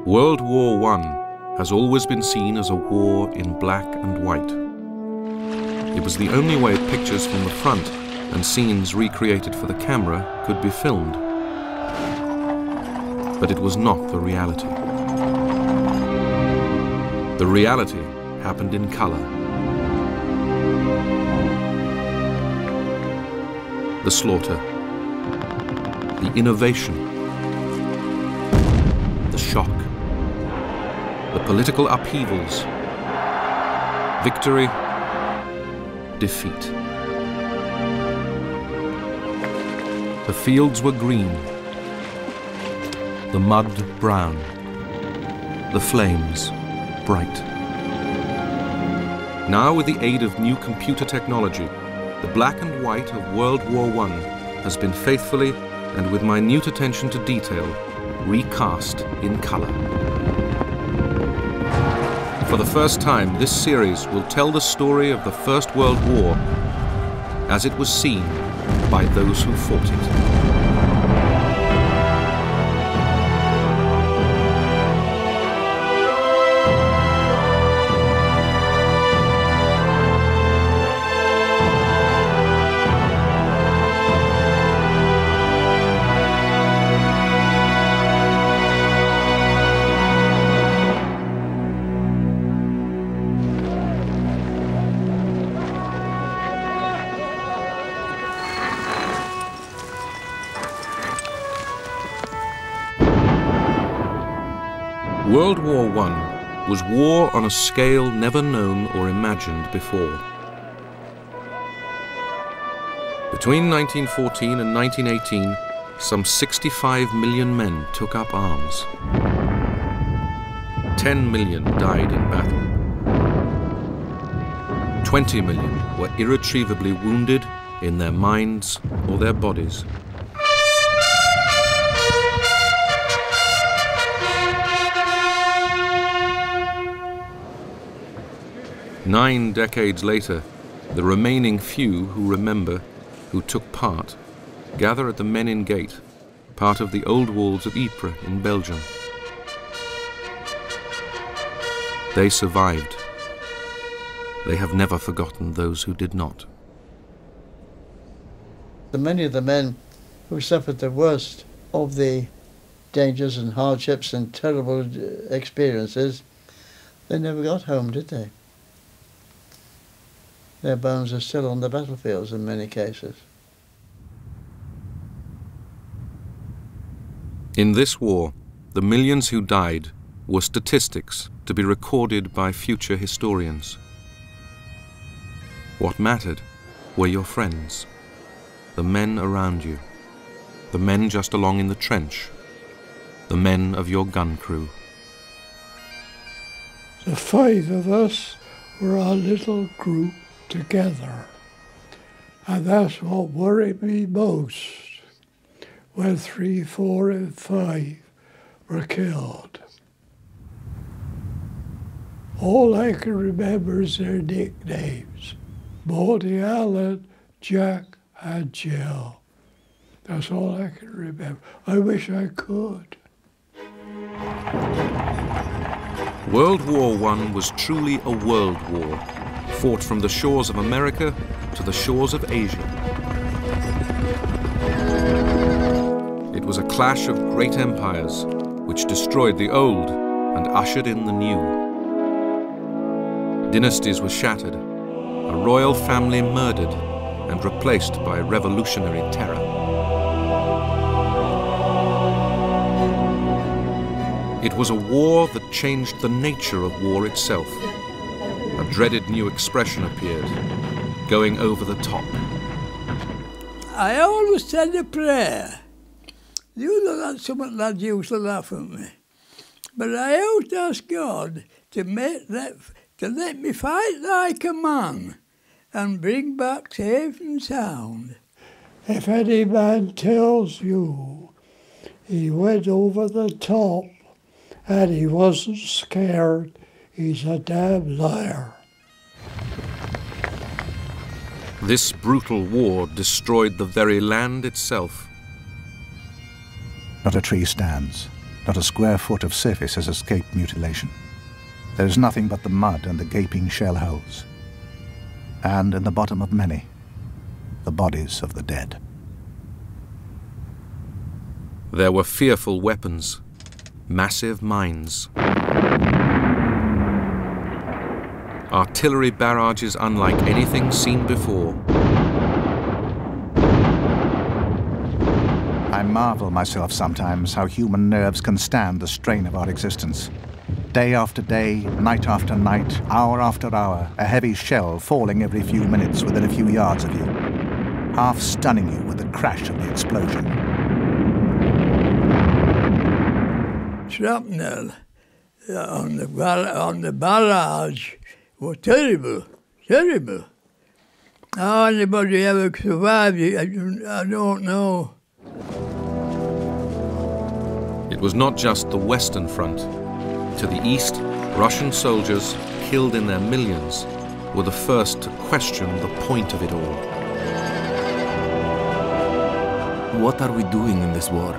World War I has always been seen as a war in black and white. It was the only way pictures from the front and scenes recreated for the camera could be filmed. But it was not the reality. The reality happened in color. The slaughter, the innovation, the shock, the political upheavals, victory, defeat. The fields were green, the mud brown, the flames bright. Now, with the aid of new computer technology, the black and white of World War I has been faithfully and with minute attention to detail recast in color. For the first time, this series will tell the story of the First World War as it was seen by those who fought it. World War I was war on a scale never known or imagined before. Between 1914 and 1918, some 65 million men took up arms. 10 million died in battle. 20 million were irretrievably wounded in their minds or their bodies. 9 decades later, the remaining few who remember, who took part, gather at the Menin Gate, part of the old walls of Ypres in Belgium. They survived. They have never forgotten those who did not. Many of the men who suffered the worst of the dangers and hardships and terrible experiences, they never got home, did they? Their bones are still on the battlefields in many cases. In this war, the millions who died were statistics to be recorded by future historians. What mattered were your friends, the men around you, the men just along in the trench, the men of your gun crew. The 5 of us were a little group together, and that's what worried me most when 3, 4 and 5 were killed. All I can remember is their nicknames: Maudie, Allen, Jack and Jill. That's all I can remember. I wish I could. World War I was truly a world war, fought from the shores of America to the shores of Asia. It was a clash of great empires which destroyed the old and ushered in the new. Dynasties were shattered, a royal family murdered and replaced by revolutionary terror. It was a war that changed the nature of war itself. A dreaded new expression appeared, going over the top. I always said a prayer. You know that's something lads used to laugh at me. But I ought to ask God to let me fight like a man and bring back safe and sound. If any man tells you he went over the top and he wasn't scared, he's a damn liar. This brutal war destroyed the very land itself. Not a tree stands, Not a square foot of surface has escaped mutilation. There is nothing but the mud and the gaping shell holes. And in the bottom of many, the bodies of the dead. There were fearful weapons, massive mines, artillery barrages unlike anything seen before. I marvel myself sometimes how human nerves can stand the strain of our existence. Day after day, night after night, hour after hour, a heavy shell falling every few minutes within a few yards of you, half stunning you with the crash of the explosion. Shrapnel on the barrage was terrible, terrible. How anybody ever survived it, I don't know. It was not just the Western Front. To the east, Russian soldiers, killed in their millions, were the first to question the point of it all. What are we doing in this war?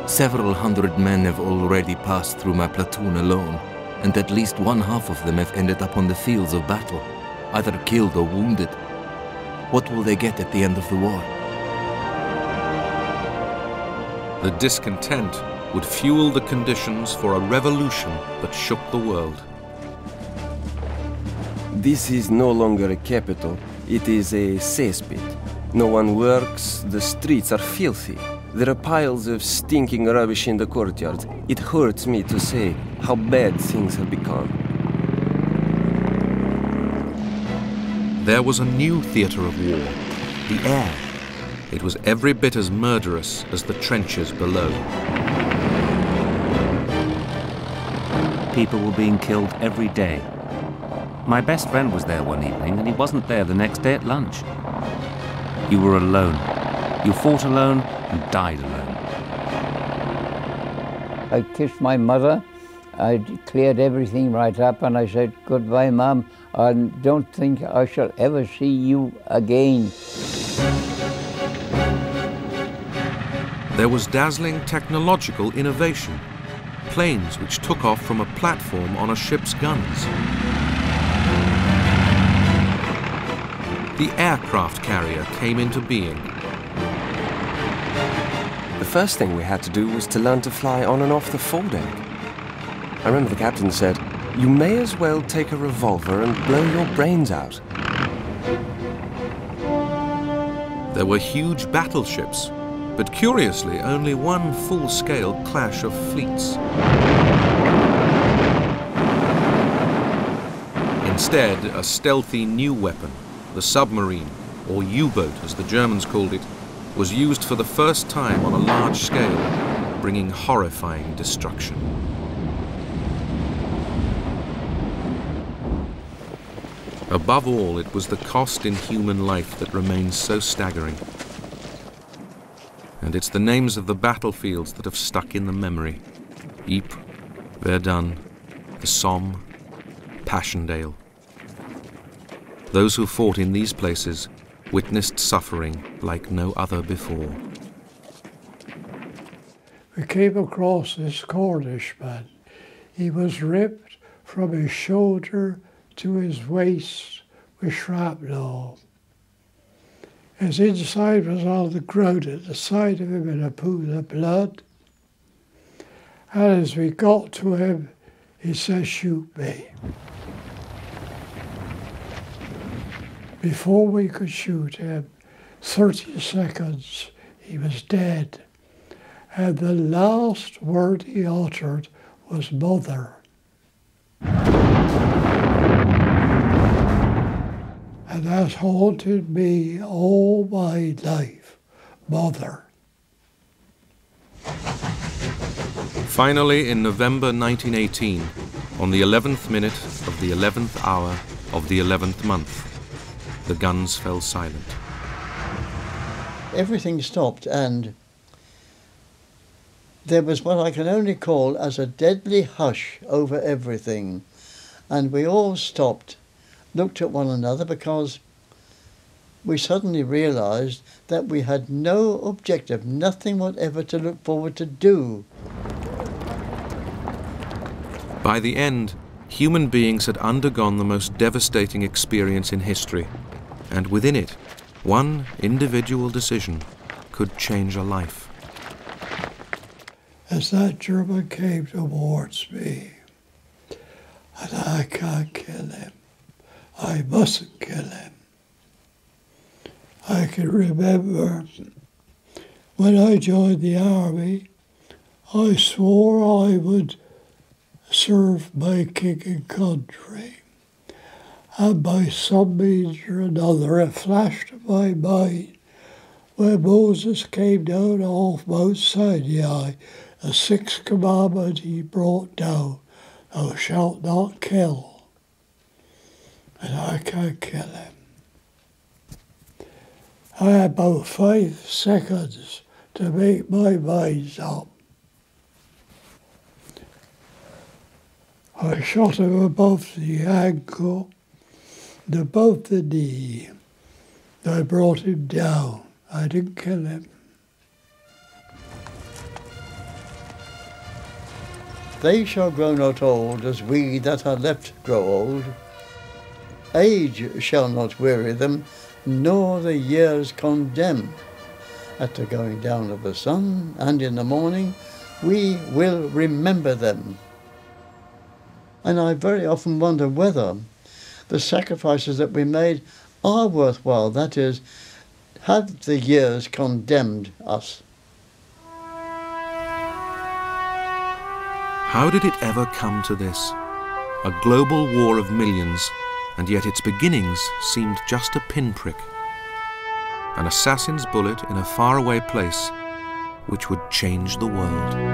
Several hundred men have already passed through my platoon alone, and at least one half of them have ended up on the fields of battle, either killed or wounded. What will they get at the end of the war? The discontent would fuel the conditions for a revolution that shook the world. This is no longer a capital, it is a cesspit. No one works, the streets are filthy. There are piles of stinking rubbish in the courtyards. It hurts me to say how bad things have become. There was a new theatre of war, the air. It was every bit as murderous as the trenches below. People were being killed every day. My best friend was there one evening, and he wasn't there the next day at lunch. You were alone. You fought alone and died alone. I kissed my mother. I cleared everything right up, and I said, "Goodbye, Mum. I don't think I shall ever see you again." There was dazzling technological innovation. Planes which took off from a platform on a ship's guns. The aircraft carrier came into being. The first thing we had to do was to learn to fly on and off the foredeck. I remember the captain said, "You may as well take a revolver and blow your brains out." There were huge battleships, but curiously only one full-scale clash of fleets. Instead, a stealthy new weapon, the submarine, or U-boat as the Germans called it, was used for the first time on a large scale, bringing horrifying destruction. Above all, it was the cost in human life that remains so staggering. And it's the names of the battlefields that have stuck in the memory. Ypres, Verdun, the Somme, Passchendaele. Those who fought in these places witnessed suffering like no other before. We came across this Cornish man. He was ripped from his shoulder to his waist with shrapnel. His inside was on the ground at the side of him in a pool of blood. And as we got to him, he said, "Shoot me." Before we could shoot him, 30 seconds, he was dead. And the last word he uttered was "mother." And that haunted me all my life, mother. Finally, in November 1918, on the 11th minute of the 11th hour of the 11th month, the guns fell silent. Everything stopped, and there was what I can only call as a deadly hush over everything. And we all stopped, looked at one another, because we suddenly realised that we had no objective, nothing whatever to look forward to do. By the end, human beings had undergone the most devastating experience in history, and within it, one individual decision could change a life. As that German came towards me, and I can't kill him, I mustn't kill him. I can remember when I joined the army, I swore I would serve my king and country. And by some means or another, it flashed in my mind when Moses came down off Mount Sinai, the sixth commandment he brought down, thou shalt not kill. And I can't kill him. I had about 5 seconds to make my mind up. I shot him above the ankle and above the knee. I brought him down. I didn't kill him. They shall grow not old as we that are left grow old. Age shall not weary them, nor the years condemn. At the going down of the sun and in the morning, we will remember them. And I very often wonder whether the sacrifices that we made are worthwhile. That is, have the years condemned us? How did it ever come to this? A global war of millions, and yet its beginnings seemed just a pinprick. An assassin's bullet in a faraway place which would change the world.